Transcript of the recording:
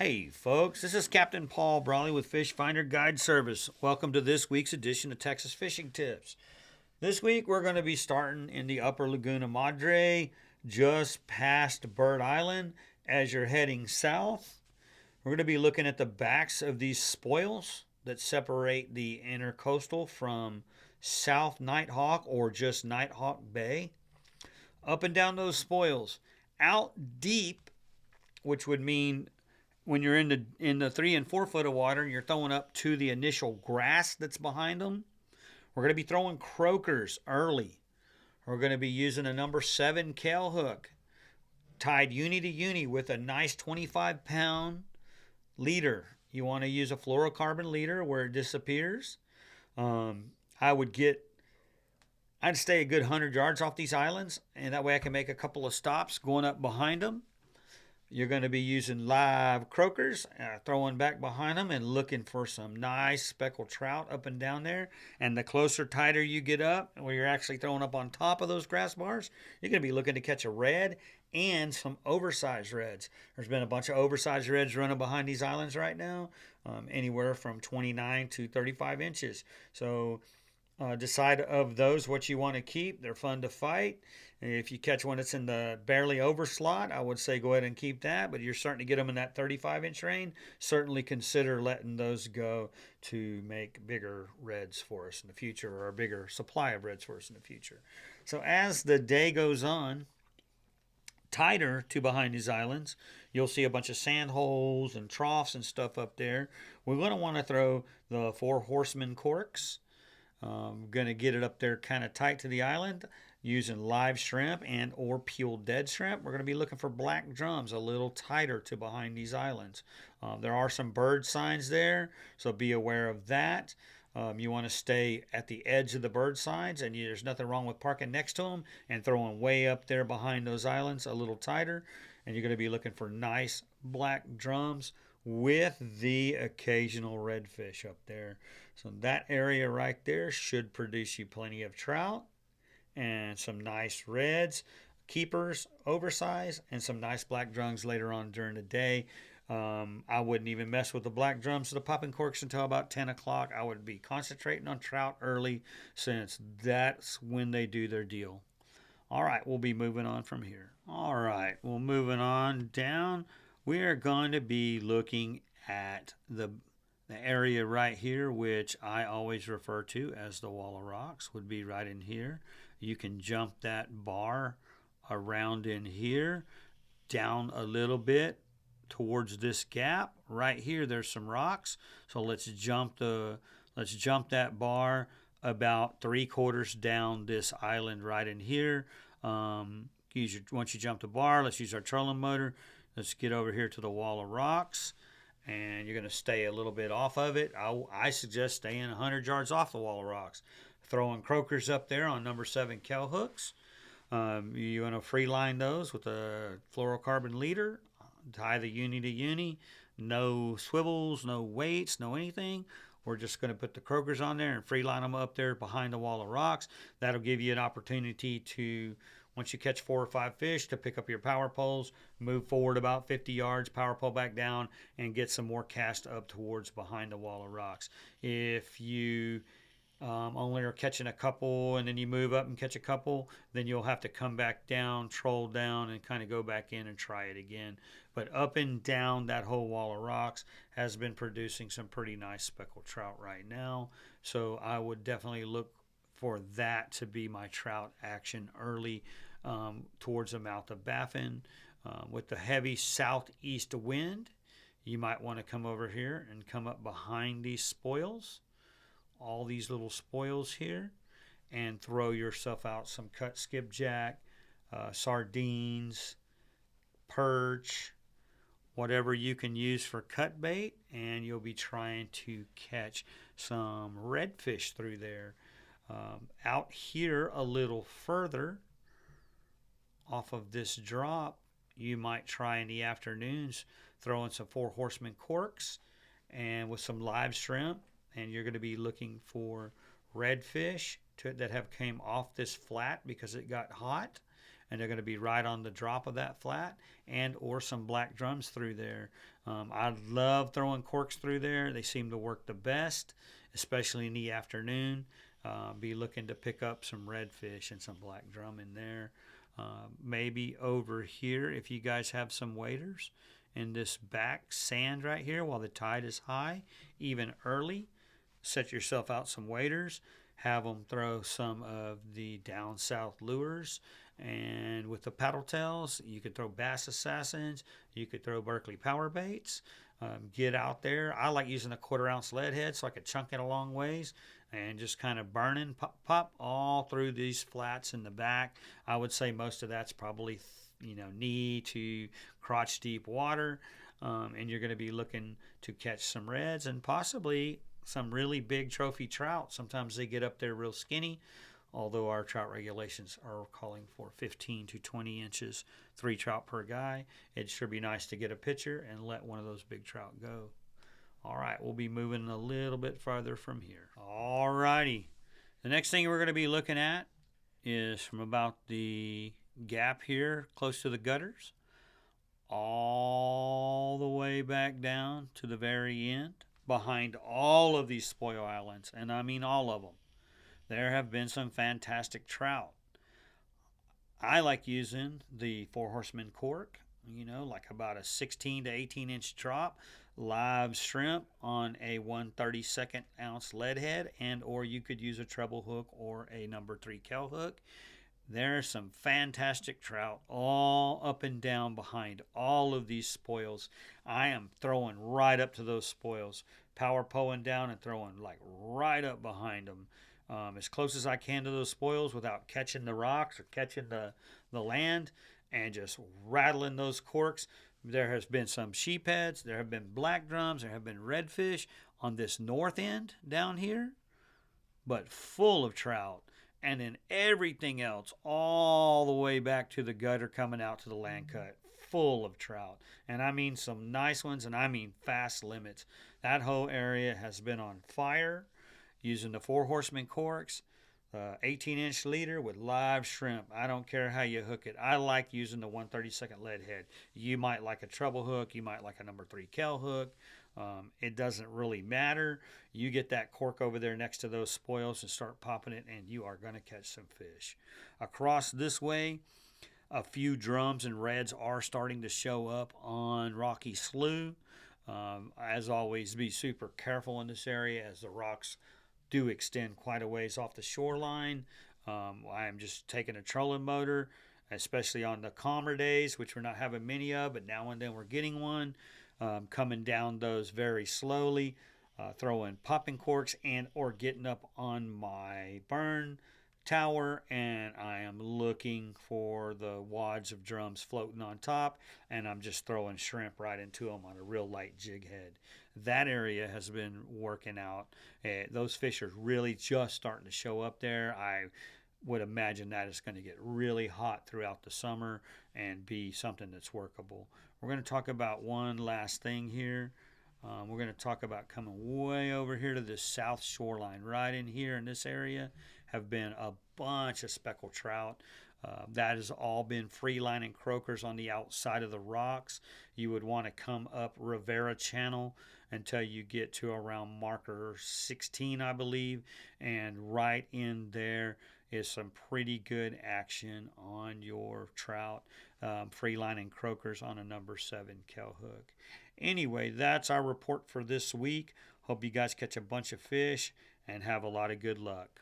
Hey folks, this is Captain Paul Brawley with Fish Finder Guide Service. Welcome to this week's edition of Texas Fishing Tips. This week we're going to be starting in the upper Laguna Madre, just past Bird Island as you're heading south. We're going to be looking at the backs of these spoils that separate the intercoastal from South Nighthawk or just Nighthawk Bay. Up and down those spoils, out deep, which would mean when you're in the 3 and 4 foot of water and you're throwing up to the initial grass that's behind them, we're going to be throwing croakers early. We're going to be using a number 7 Kell hook tied uni to uni with a nice 25-pound leader. You want to use a fluorocarbon leader where it disappears. I'd stay a good 100 yards off these islands, and that way I can make a couple of stops going up behind them. You're going to be using live croakers, throwing back behind them and looking for some nice speckled trout up and down there. And the closer, tighter you get up, where you're actually throwing up on top of those grass bars, you're going to be looking to catch a red and some oversized reds. There's been a bunch of oversized reds running behind these islands right now, anywhere from 29 to 35 inches. So decide of those what you want to keep. They're fun to fight. If you catch one that's in the barely over slot, I would say go ahead and keep that. But you're starting to get them in that 35-inch range. Certainly consider letting those go to make bigger reds for us in the future, or a bigger supply of reds for us in the future. So as the day goes on, tighter to behind these islands, you'll see a bunch of sand holes and troughs and stuff up there. We're going to want to throw the 4 horsemen corks. Going to get it up there kind of tight to the island using live shrimp and or peeled dead shrimp. We're going to be looking for black drums a little tighter to behind these islands. There are some bird signs there, so be aware of that. You want to stay at the edge of the bird signs, and there's nothing wrong with parking next to them and throwing way up there behind those islands a little tighter. And you're going to be looking for nice black drums with the occasional redfish up there. So that area right there should produce you plenty of trout and some nice reds, keepers, oversized, and some nice black drums later on during the day. I wouldn't even mess with the black drums or the popping corks until about 10 o'clock. I would be concentrating on trout early, since that's when they do their deal. All right, we'll be moving on from here. All right, well, moving on down, we are going to be looking at the area right here, which I always refer to as the wall of rocks, would be right in here. You can jump that bar around in here, down a little bit towards this gap. Right here, there's some rocks. So let's jump that bar about 3/4 down this island right in here. Once you jump the bar, let's use our trolling motor. Let's get over here to the wall of rocks, and you're going to stay a little bit off of it. I suggest staying 100 yards off the wall of rocks. Throwing croakers up there on number 7 Kell hooks. You want to free line those with a fluorocarbon leader. Tie the uni to uni. No swivels, no weights, no anything. We're just going to put the croakers on there and free line them up there behind the wall of rocks. That'll give you an opportunity to, once you catch 4 or 5 fish, to pick up your power poles, move forward about 50 yards, power pole back down, and get some more cast up towards behind the wall of rocks. If you only are catching a couple and then you move up and catch a couple, then you'll have to come back down, troll down, and kind of go back in and try it again. But up and down that whole wall of rocks has been producing some pretty nice speckled trout right now. So I would definitely look for that to be my trout action early towards the mouth of Baffin. With the heavy southeast wind, you might want to come over here and come up behind these spoils, all these little spoils here, and throw yourself out some cut skipjack, sardines, perch, whatever you can use for cut bait, and you'll be trying to catch some redfish through there. Out here a little further off of this drop, you might try in the afternoons throwing some 4 horsemen corks and with some live shrimp, and you're going to be looking for redfish that have came off this flat because it got hot. and they're going to be right on the drop of that flat, and or some black drums through there. I love throwing corks through there. They seem to work the best, especially in the afternoon. Be looking to pick up some redfish and some black drum in there. Maybe over here, if you guys have some waders in this back sand right here while the tide is high, even early, set yourself out some waders. Have them throw some of the down south lures, and with the paddle tails, you could throw Bass Assassins, you could throw Berkeley power baits. Get out there. I like using a 1/4 ounce lead head so I could chunk it a long ways and just kind of burning, pop, pop all through these flats in the back. I would say most of that's probably knee to crotch deep water, and you're going to be looking to catch some reds and possibly some really big trophy trout. Sometimes they get up there real skinny, although our trout regulations are calling for 15 to 20 inches, 3 trout per guy. It'd sure be nice to get a picture and let one of those big trout go. All right, we'll be moving a little bit farther from here. All righty. The next thing we're going to be looking at is from about the gap here close to the gutters all the way back down to the very end. Behind all of these spoil islands, and I mean all of them, there have been some fantastic trout. I like using the Four Horsemen cork, like about a 16 to 18 inch drop, live shrimp on a 1/32 ounce lead head, and or you could use a treble hook or a number 3 kell hook. There's some fantastic trout all up and down behind all of these spoils. I am throwing right up to those spoils, power pulling down and throwing like right up behind them, as close as I can to those spoils without catching the rocks or catching the land, and just rattling those corks. There has been some sheepheads, there have been black drums, there have been redfish on this north end down here, but full of trout. And then everything else all the way back to the gutter coming out to the land cut, full of trout. And I mean some nice ones, and I mean fast limits. That whole area has been on fire using the Four Horsemen corks, 18-inch leader with live shrimp. I don't care how you hook it. I like using the 1/32 lead head. You might like a treble hook. You might like a number 3 kell hook. It doesn't really matter. You get that cork over there next to those spoils and start popping it, and you are going to catch some fish. Across this way, a few drums and reds are starting to show up on Rocky Slough. As always, be super careful in this area as the rocks do extend quite a ways off the shoreline. I am just taking a trolling motor, especially on the calmer days, which we're not having many of, but now and then we're getting one. Coming down those very slowly, throwing popping corks and or getting up on my burn tower, and I am looking for the wads of drums floating on top, and I'm just throwing shrimp right into them on a real light jig head. That area has been working out. Those fish are really just starting to show up there. I would imagine that is going to get really hot throughout the summer and be something that's workable. We're going to talk about one last thing here. We're going to talk about coming way over here to the south shoreline. Right in here in this area have been a bunch of speckled trout. That has all been free line and croakers on the outside of the rocks. You would want to come up Rivera Channel until you get to around marker 16, I believe, and right in there is some pretty good action on your trout, free line and croakers on a number 7 kell hook. Anyway, that's our report for this week. Hope you guys catch a bunch of fish and have a lot of good luck.